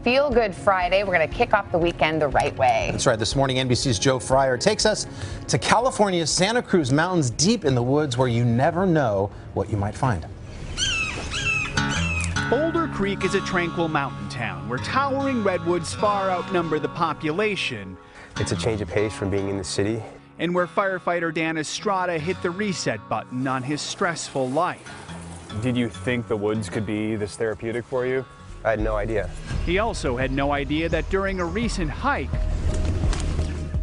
Feel Good Friday. We're going to kick off the weekend the right way. That's right. This morning, NBC's Joe Fryer takes us to California's Santa Cruz Mountains, deep in the woods where you never know what you might find. Boulder Creek is a tranquil mountain town where towering redwoods far outnumber the population. It's a change of pace from being in the city. And where firefighter Dan Estrada hit the reset button on his stressful life. Did you think the woods could be this therapeutic for you? I had no idea. He also had no idea that during a recent hike,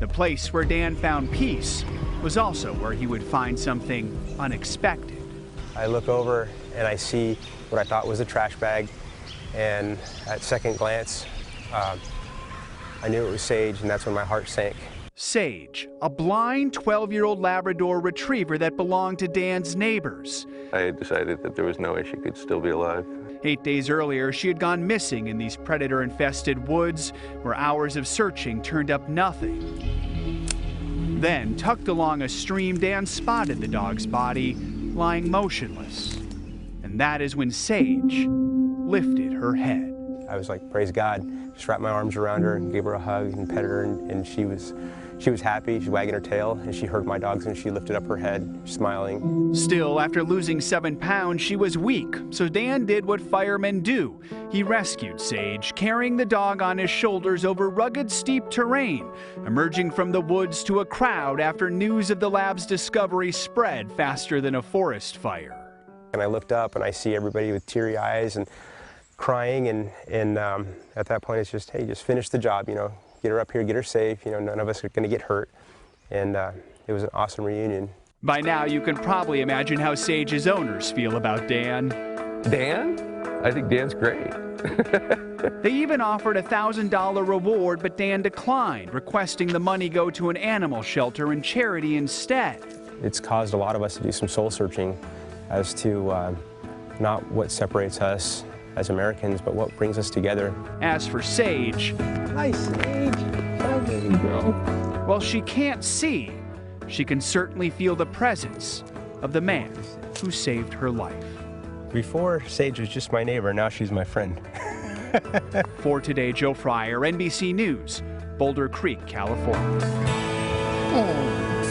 the place where Dan found peace was also where he would find something unexpected. I look over and I see what I thought was a trash bag, and at second glance, I knew it was Sage, and that's when my heart sank. Sage, a blind 12-year-old Labrador retriever that belonged to Dan's neighbors. I had decided that there was no way she could still be alive. 8 days earlier, she had gone missing in these predator-infested woods where hours of searching turned up nothing. Then, tucked along a stream, Dan spotted the dog's body lying motionless. And that is when Sage lifted her head. I was like, praise God. Just wrapped my arms around her and gave her a hug and petted her, and she was happy. She was wagging her tail, and she heard my dogs, and she lifted up her head, smiling. Still, after losing 7 pounds, she was weak, so Dan did what firemen do. He rescued Sage, carrying the dog on his shoulders over rugged, steep terrain, emerging from the woods to a crowd after news of the lab's discovery spread faster than a forest fire. And I looked up, and I see everybody with teary eyes and crying, and at that point, it's just, hey, just finish the job, you know. Get her up here, get her safe, you know, none of us are going to get hurt. And it was an awesome reunion. By now, you can probably imagine how Sage's owners feel about Dan. Dan? I think Dan's great. They even offered a $1,000 reward, but Dan declined, requesting the money go to an animal shelter and charity instead. It's caused a lot of us to do some soul searching as to not what separates us as Americans, but what brings us together. As for Sage, Hi, Sage. How did you go? while she can't see, she can certainly feel the presence of the man who saved her life. Before, Sage was just my neighbor, now she's my friend. For Today, Joe Fryer, NBC News, Boulder Creek, California.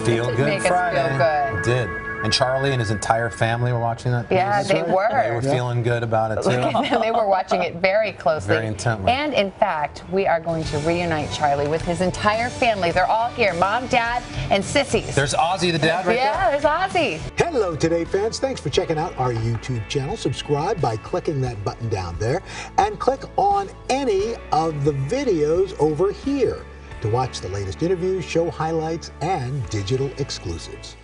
Feel Good Make us Friday. feel good. It did. And Charlie and his entire family were watching that. Yeah, news. they were. They were feeling good about it, too. They were watching it very closely. Very intently. And in fact, we are going to reunite Charlie with his entire family. They're all here, Mom, Dad, and sissies. There's Ozzy the dad right there. Yeah, there's Ozzy. Hello, Today fans. Thanks for checking out our YouTube channel. Subscribe by clicking that button down there and click on any of the videos over here to watch the latest interviews, show highlights, and digital exclusives.